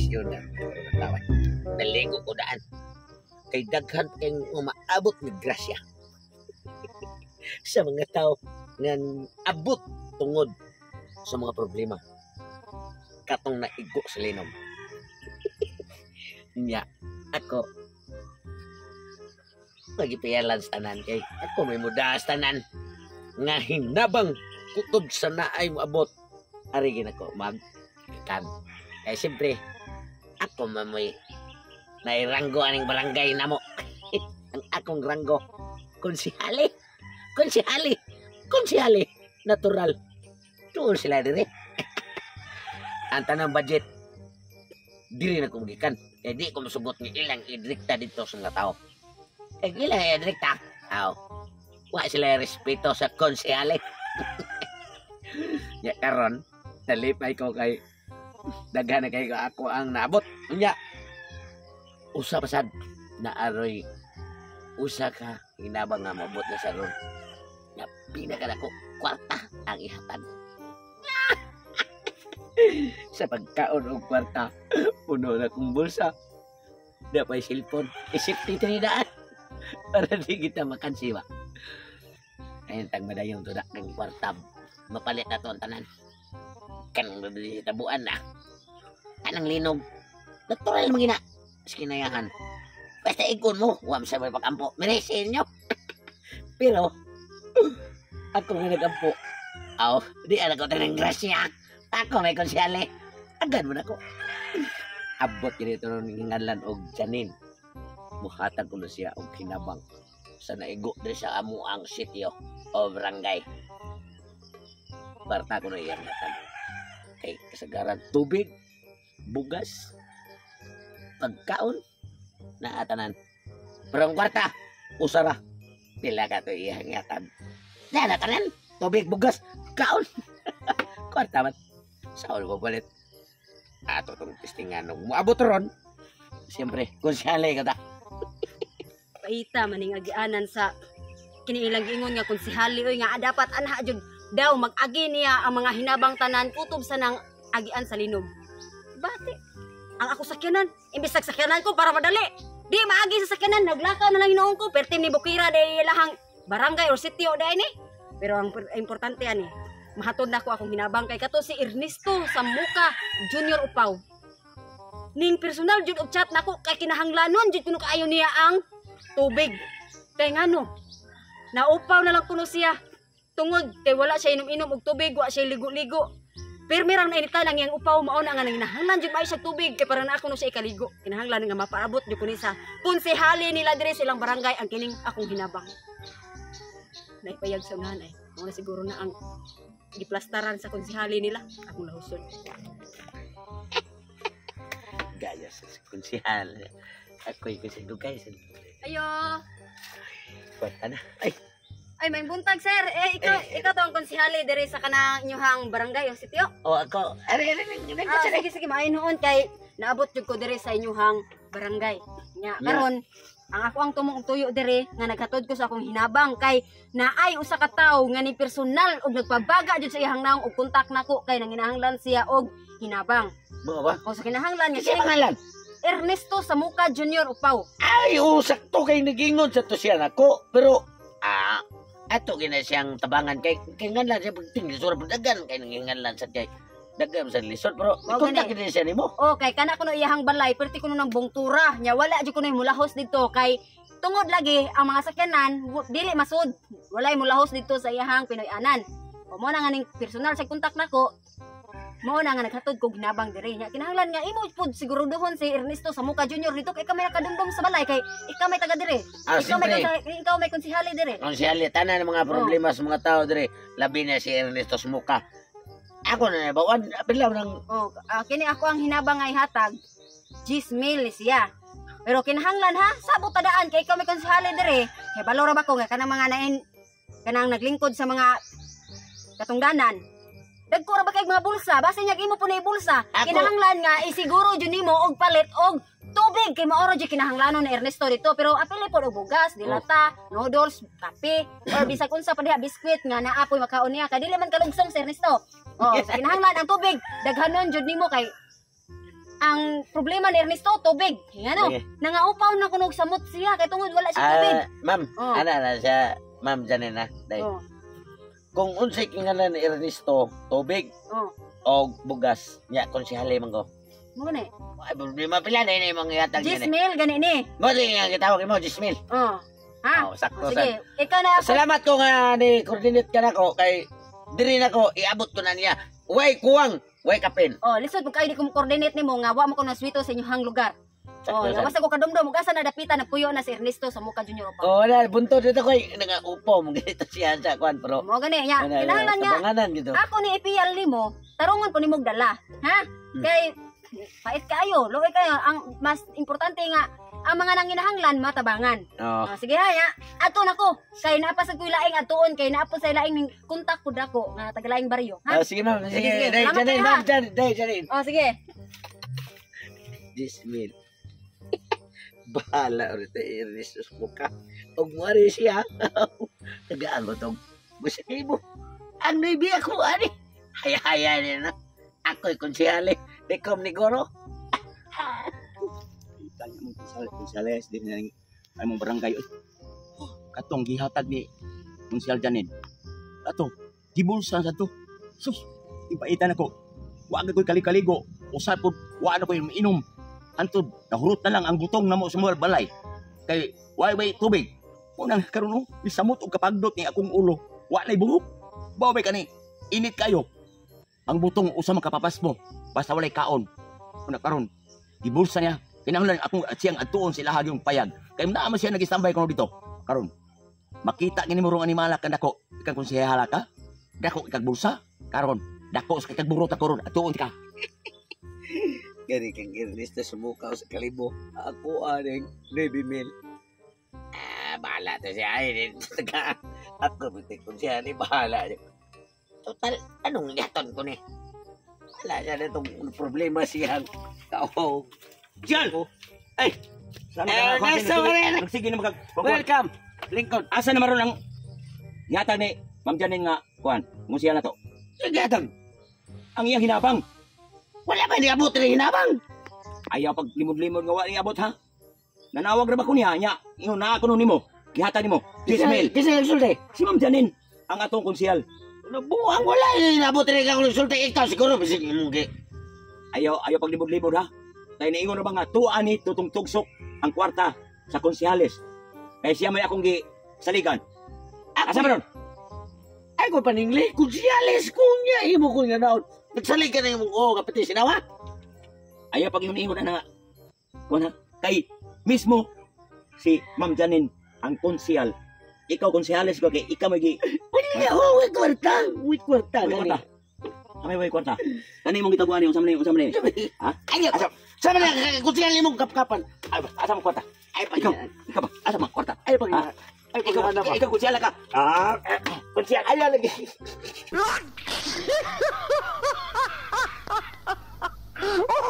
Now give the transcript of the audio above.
sitwasyon na tawag. Naligo ko daan. Kay daghan kayong umaabot ni grasya sa mga tao nga abot tungod sa mga problema. Katong naigo sa linom. Nya, ako magipayalan sa tanan kay ako may muda sa tanan nga hinabang kutob sa naay mo abot. Ari ginako mag-kan. Kaya siyempre, ako mamoy nairanggo aning barangay namo. Ang akong ranggo, konsihali. Konsihali. Natural. Tuon sila dire. Ang tanang budget, diri na kumigikan. Eh di ko masugot ni ilang idrikta dito sa mga tao. Eh ilang idrikta? Aw. Wa sila respeto sa konsihali. Ya karon, talipay ko kay daghan na kay ako ang naabot. Unya. Usa pasad na aroy usa ka hinabang nga mabot na sa ron. Ya pinakadako kwarta ang ihatag. Sa pagkaon og kwarta, puno na kong bulsa. Dapay cellphone, isip dito ni daan para di kita makansiwa. Ayun tag madayong tudak ng kwarta. Mapalit na to ang tanan. Kanang tabuan na. Kanang linog. Natural magina. Skinayahan. Basta ikon mo. Huwag sa may pakampo. Meresin nyo. Pero, ako nga nagampo. Aw, di anak ko tanang grasya. Ako may konsyale. Agad mo na ko. Abot yun ito nung hingalan og janin. Muhatag ko na siya og kinabang. Sa naigo din sa amuang sityo o barangay. Barta ko na iyang natag. Kay kasagaran tubig, bugas, pagkaon, na atanan. Pero ang kwarta, usara. Pila ka to iyang yatag. Na natanan, tubig, bugas, kaon. Kwarta man. Saan mo palit? Ato itong testingan nung muabot ron. Siyempre, konsyale ka ta. Paita maning agianan sa kiniilang ingon nga konsihali oy nga dapat anha jud daw mag-agi niya ang mga hinabang tanan kutob sa nang agian sa linog. Bati, ang ako sakyanan, imbis sakyanan ko para madali. Di maagi sa sakyanan, naglakaw na lang hinoon ko, pertim ni Bukira day lahang barangay or sitio day ni. Pero ang importante ani, mahatod na ko akong hinabang kay kato si Ernesto Samuka Junior Upaw. Ning personal jud og chat nako kay kinahanglanon jud kuno kaayo niya ang tubig. Kay ngano, naupaw na lang kuno siya. Tungod kay wala siya inom-inom og tubig, wa siya ligo-ligo. Permirang nainita lang yang upaw mao na nga nanginahanglan jud may siya tubig kay para na ako no siya ikaligo. Kinahanglan nga mapaabot jud kuno sa konsehali nila dire silang barangay ang kining akong hinabang. Naipayag sa nanay. Mao na siguro na ang giplastaran sa konsehali nila akong lahusod. Gaya sa konsehal. Ako'y kasi dugay sa Ayo. kwarta na. Ay, may buntag sir. Ikaw to ang konsehali dire sa kanang inyong barangay o sitio. o ako. Sige, maayon noon kay naabot jud ko dire sa inyong barangay. Nya karon ang ako ang tumong tuyo dire nga naghatod ko sa akong hinabang kay naay usa ka tawo nga ni personal og nagpabaga jud sa iyang naong og kontak nako kay nanginahanglan siya og hinabang. Mga ba? O sa kinahanglan nga Kasi pangalan? Ernesto Samuka Junior Upaw. Ay, sakto kay nagingon sa to siya nako. Pero, ato gina siyang tabangan kay nganlan siya pagtingin sa dagan kay nanginganlan sa kay dagan sa lisod pero kontak din siya nimo. Okay, kana kuno iyahang balay perti kuno nang bungtura nya wala jud kuno mulahos dito kay tungod lagi ang mga sakyanan dili masud walay mulahos dito sa iyahang Pinoy-anan. O mo na nga ning personal sa kontak nako. Mo na nga naghatod ko ginabang dire nya kinahanglan nga imo pud siguruduhon si Ernesto Samuka Junior dito kay kami nakadumdum sa balay kay ikaw may taga dire. Ikaw may konsehali dire. Konsehali tanan mga problema sa mga tao dire labi na si Ernesto Samuka. Ako na bawan apil lang kini ako ang hinabang nga ihatag. 10 mil siya. Pero kinahanglan ha, sabot tadaan kay ikaw may konsehali dire. Kay balora ba ko nga kanang mga kanang naglingkod sa mga katungdanan. Dagkura ba kay mga bulsa? Basta niya imo po na bulsa. Kinahanglan nga isiguro jud nimo og palit og tubig kay maoro jud kinahanglanon ni Ernesto dito pero apil po og bugas, dilata, noodles, kape or bisag unsa pa diha biskwit nga naapoy makaon niya kay dili man kalugsong si Ernesto. Kinahanglan ang tubig daghanon jud nimo kay ang problema ni Ernesto tubig. Ngano? Sige. Nangaupaw na kunog samot siya kay tungod wala siya tubig. Ma'am, Oh. ana siya, ma'am Janina. Day. Oh. Kung unsay kingalan ni Ernesto, tubig Oh. o bugas, nya konsihali man ko. Mo gani. Ay, problema pila na ini mga yatag niya. Jismil gani ni. Mo di nga gitawag mo, Jismil. Oh. Ha? Oh, sakto Oh, sige, ikaw na ako. Salamat ko nga ni coordinate ka na ko kay diri na ko iabot ko na niya. Way kuwang, way kapin. Oh, lisod mo kayo di ko coordinate nimo nga wa mo ko na swito sa inyong lugar. Oh, Sakto, basta ko kadumdum mo asa na dapita nagpuyo na si Ernesto sa Muka Junior pa. Oh, wala bunto dito ko nga upo mo ganito siya sa kwan pro. Mo gani nya. Kinahanglan nga Tabanganan gito. ako ni ipiyal nimo, tarungon ko nimo dala, ha? Kay pait kayo, luoy kayo. Ang mas importante nga ang mga nanginahanglan matabangan. Oh. Sige ha, ya. Ato nako. Kay naapa sa kuy laing atuon kay naapa sa laing ning kontak pud ako nga taga laing baryo, ha? Oh, sige ma'am, sige. Sige, Day, salamat Janine, kayo, ma'am, ha? Day, Janine. Oh, sige. Jismil. Bahala ulit ay Ernesto sa muka. Huwag mo rin siya. Tagaan mo itong musiki mo. Ang naibi ako, ani. Haya-haya niya na. Ako'y konsihali. Dekom ni Goro. Tanya mo Gonzales din na ay mong barangay. Katong gihatag ni Konsyal Janin. Ato, gibulsa sa to. Sus, ipaitan ako. Wa ko'y kalikaligo. Usap po, wa na ko'y mainom. Antod, nahurot na lang ang butong na mo sa mga balay. Kay, way tubig. Unang karon misamot og kapagdot ni akong ulo. Wa na'y buhok. Baway ka ni, init kayo. Ang butong usa makapapas mo. Basta walay kaon. Una karon, gibulsa niya. Kinahanglan akong siyang atuon sila hagyong payag. Kay naman siya nag-standby ko dito. Karon, makita gini mo rong animala kan dako. Ikang konsehala ka. Dako ikag bulsa. Karon, dako sa ikag burot ako ron. Atuon ka. Gani kang Ernesto sa muka o sa kalibo. Ako aning baby meal. Bahala to siya. Ay, taga. Ako bitik konsihali. Bahala niya. Total, anong yaton ko ni? Wala siya na itong problema siyang kao. Diyan! Ay! Sana Ernesto Moreno! Sige na magag... Welcome, Lincoln. Asa na maron ang yata ni Ma'am Janin nga kuan, musiya na to. Sige, atang. Ang iyang hinabang. Wala ba niabot rin hinabang? Ayaw pag limod-limod nga wa ni abot ha. Nanawag ra ba ko niya nya. Ingon na ako nimo. Gihata nimo. Jismil. Kisa yung sulti. Si Ma'am Janin ang atong konsyal. Nabuang wala niabot rin ka kung sulti. Ikaw siguro, bisig mo gi. Ayaw pag limod-limod ha. Kaya naingon na ba nga tuan ni tutong tugsok ang kwarta sa konsyales. Kaya siya may akong saligan. Asa maron? Ay ko paningli. Kung siyales ko niya, himo ko niya naon. Nagsalig ka na yung kapatid sinawa. Ayaw pag ingon na nga. Kuan ha. Kay mismo si Ma'am Janin ang konsyal. Ikaw konsyales ko kay ikaw may Wala, wait kwarta. Wait kwarta. kwarta. Amay way kwarta. Kani mong gitaguan ni usam ni. Ha? Ayaw. Sama na, kung siyali mong kapkapan. Ay, asa mo kwarta? Ay, pa Ikaw ba? Asa mo kwarta? Ay, pa Ha? Ay, ikaw ano ba? Ikaw konsyal ka. Kung siya, ayaw lagi. Oh